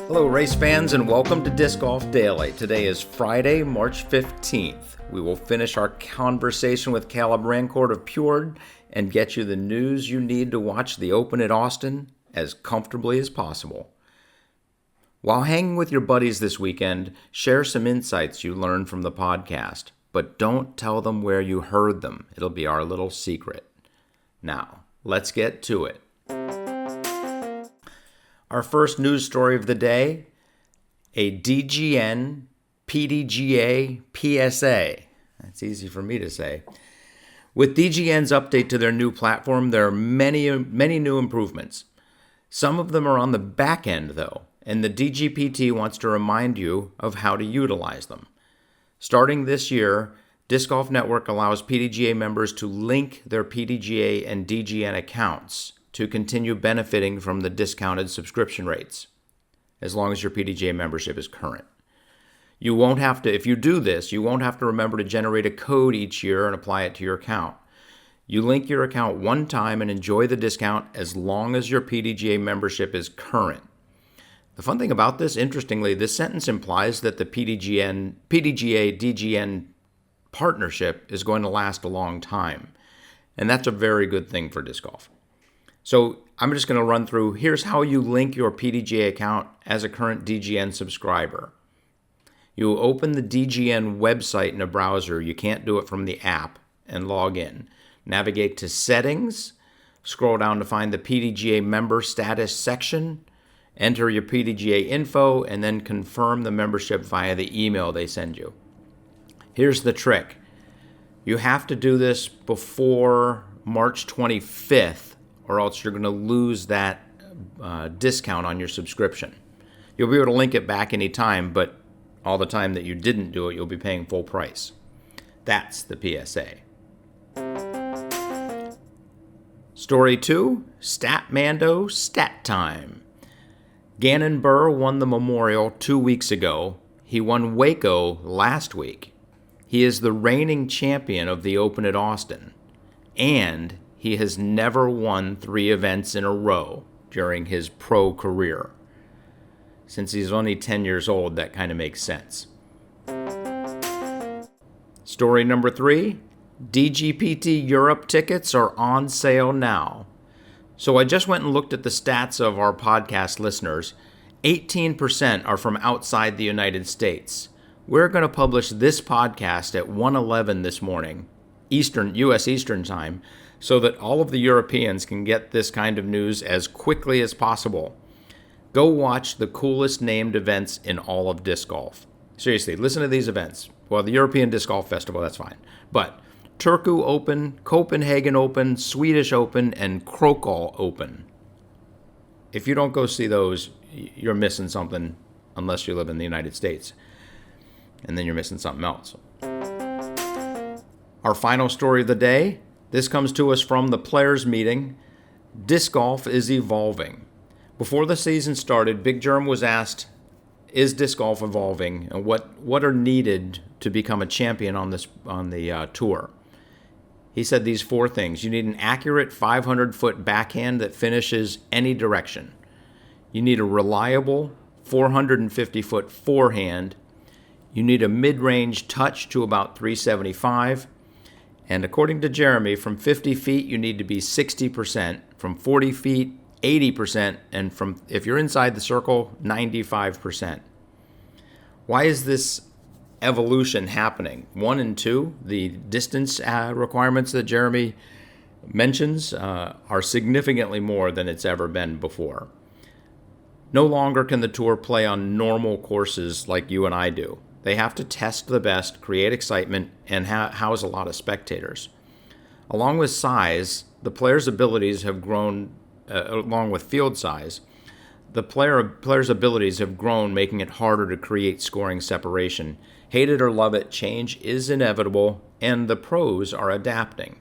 Hello, race fans, and welcome to Disc Golf Daily. Today is Friday, March 15th. We will finish our conversation with Caleb Rancourt of Pure and get you the news you need to watch the Open at Austin as comfortably as possible. While hanging with your buddies this weekend, share some insights you learned from the podcast, but don't tell them where you heard them. It'll be our little secret. Now, let's get to it. Our first news story of the day, a DGN, Pdga, PSA. That's easy for me to say. With DGN's update to their new platform, there are many new improvements. Some of them are on the back end, though, and the DGPT wants to remind you of how to utilize them. Starting this year, Disc Golf Network allows Pdga members to link their Pdga and DGN accounts to continue benefiting from the discounted subscription rates, as long as your Pdga membership is current. You won't have to, if you do this, you won't have to remember to generate a code each year and apply it to your account. You link your account one time and enjoy the discount as long as your Pdga membership is current. The fun thing about this, interestingly, this sentence implies that the Pdga-DGN partnership is going to last a long time. And that's a very good thing for disc golf. So I'm just going to run through, here's how you link your Pdga account as a current DGN subscriber. You open the DGN website in a browser. You can't do it from the app, and log in. Navigate to Settings, scroll down to find the Pdga member status section, enter your Pdga info, and then confirm the membership via the email they send you. Here's the trick. You have to do this before March 25th, or else you're going to lose that discount on your subscription. You'll be able to link it back anytime, but all the time that you didn't do it, you'll be paying full price. That's the PSA. Story 2, Statmando Stat Time. Gannon Buhr won the Memorial 2 weeks ago. He won Waco last week. He is the reigning champion of the Open at Austin. And he has never won 3 events in a row during his pro career. Since he's only 10 years old, that kind of makes sense. Story number 3, DGPT Europe tickets are on sale now. So I just went and looked at the stats of our podcast listeners. 18% are from outside the United States. We're going to publish this podcast at 1:11 this morning, U.S. Eastern Time, so that all of the Europeans can get this kind of news as quickly as possible. Go watch the coolest named events in all of disc golf. Seriously, listen to these events. Well, the European Disc Golf Festival, that's fine. But Turku Open, Copenhagen Open, Swedish Open, and Krokal Open. If you don't go see those, you're missing something, unless you live in the United States. And then you're missing something else. Our final story of the day, this comes to us from the players' meeting. Disc golf is evolving. Before the season started, Big Germ was asked, is disc golf evolving, and what are needed to become a champion on the tour? He said these 4 things. You need an accurate 500-foot backhand that finishes any direction. You need a reliable 450-foot forehand. You need a mid-range touch to about 375. And according to Jeremy, from 50 feet, you need to be 60%. From 40 feet, 80%. And from, if you're inside the circle, 95%. Why is this evolution happening? 1 and 2, the distance requirements that Jeremy mentions are significantly more than it's ever been before. No longer can the tour play on normal courses like you and I do. They have to test the best, create excitement, and house a lot of spectators. Along with size, the players' abilities have grown, along with field size, the players' abilities have grown, making it harder to create scoring separation. Hate it or love it, change is inevitable, and the pros are adapting.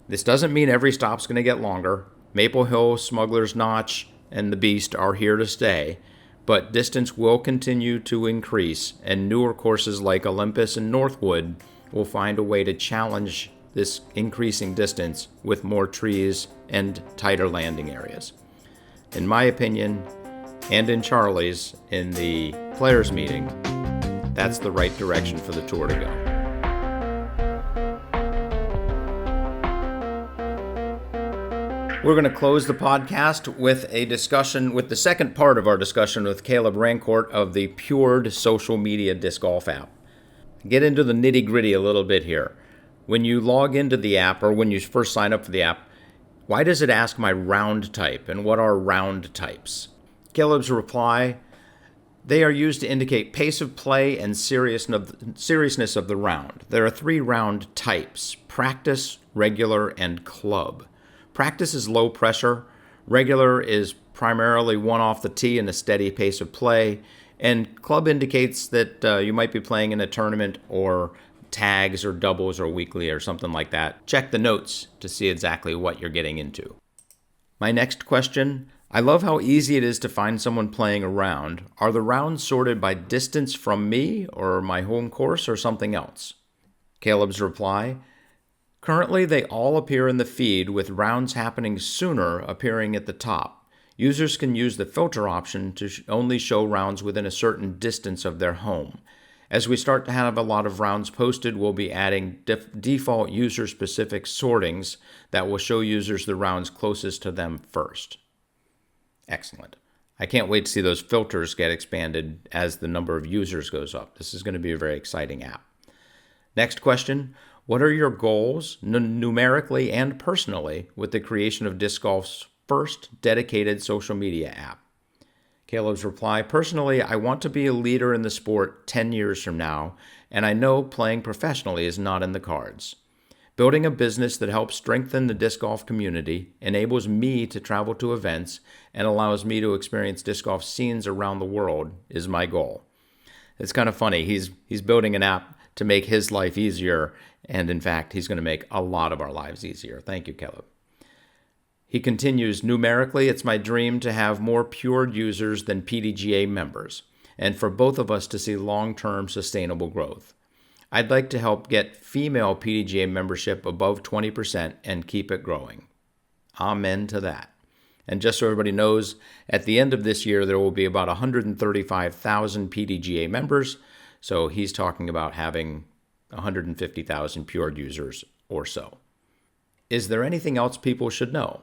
This doesn't mean every stop's going to get longer. Maple Hill, Smuggler's Notch, and the Beast are here to stay, but distance will continue to increase, and newer courses like Olympus and Northwood will find a way to challenge this increasing distance with more trees and tighter landing areas. In my opinion, and in Charlie's in the players meeting, that's the right direction for the tour to go. We're going to close the podcast with a discussion, with the second part of our discussion with Caleb Rancourt of the Pured social media disc golf app. Get into the nitty-gritty a little bit here. When you log into the app, or when you first sign up for the app, why does it ask my round type, and what are round types? Caleb's reply: they are used to indicate pace of play and seriousness of the round. There are 3 round types: practice, regular, and club. Practice is low pressure. Regular is primarily one off the tee and a steady pace of play. And club indicates that you might be playing in a tournament or tags or doubles or weekly or something like that. Check the notes to see exactly what you're getting into. My next question: I love how easy it is to find someone playing a round. Are the rounds sorted by distance from me or my home course or something else? Caleb's reply: currently, they all appear in the feed, with rounds happening sooner appearing at the top. Users can use the filter option to only show rounds within a certain distance of their home. As we start to have a lot of rounds posted, we'll be adding default user-specific sortings that will show users the rounds closest to them first. Excellent. I can't wait to see those filters get expanded as the number of users goes up. This is going to be a very exciting app. Next question: what are your goals, numerically and personally, with the creation of Disc Golf's first dedicated social media app? Caleb's reply: personally, I want to be a leader in the sport 10 years from now, and I know playing professionally is not in the cards. Building a business that helps strengthen the disc golf community, enables me to travel to events, and allows me to experience disc golf scenes around the world is my goal. It's kind of funny. He's building an app to make his life easier, and in fact, he's going to make a lot of our lives easier. Thank you, Caleb. He continues: numerically, it's my dream to have more Pured users than Pdga members, and for both of us to see long-term sustainable growth. I'd like to help get female Pdga membership above 20% and keep it growing. Amen to that. And just so everybody knows, at the end of this year, there will be about 135,000 Pdga members, so he's talking about having 150,000 Pured users or so. Is there anything else people should know?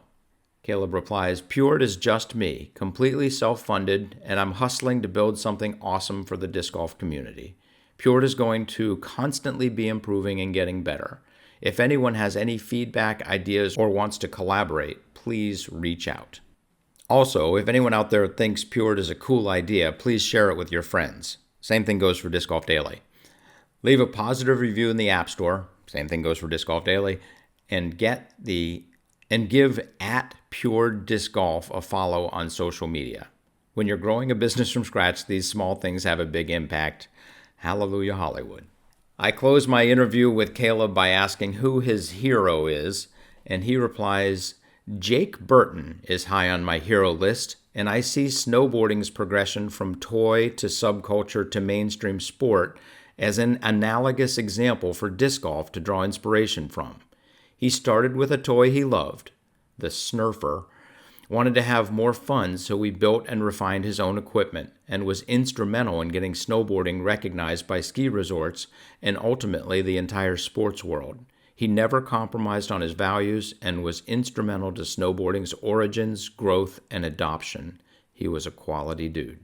Caleb replies: Pured is just me, completely self-funded, and I'm hustling to build something awesome for the disc golf community. Pured is going to constantly be improving and getting better. If anyone has any feedback, ideas, or wants to collaborate, please reach out. Also, if anyone out there thinks Pured is a cool idea, please share it with your friends. Same thing goes for Disc Golf Daily. Leave a positive review in the App Store. Same thing goes for Disc Golf Daily. And give @Pured Disc Golf a follow on social media. When you're growing a business from scratch, these small things have a big impact. Hallelujah, Hollywood. I close my interview with Caleb by asking who his hero is, and he replies: Jake Burton is high on my hero list, and I see snowboarding's progression from toy to subculture to mainstream sport as an analogous example for disc golf to draw inspiration from. He started with a toy he loved, the Snurfer, wanted to have more fun, so he built and refined his own equipment and was instrumental in getting snowboarding recognized by ski resorts and ultimately the entire sports world. He never compromised on his values and was instrumental to snowboarding's origins, growth, and adoption. He was a quality dude.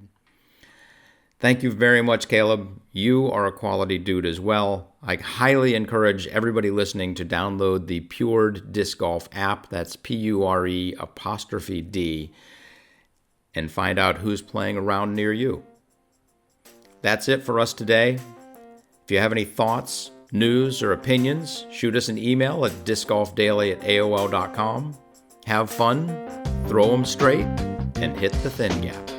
Thank you very much, Caleb. You are a quality dude as well. I highly encourage everybody listening to download the Pured Disc Golf app. That's PURE''D, and find out who's playing around near you. That's it for us today. If you have any thoughts, news, or opinions, shoot us an email at discgolfdaily@aol.com. Have fun, throw them straight, and hit the thin gap.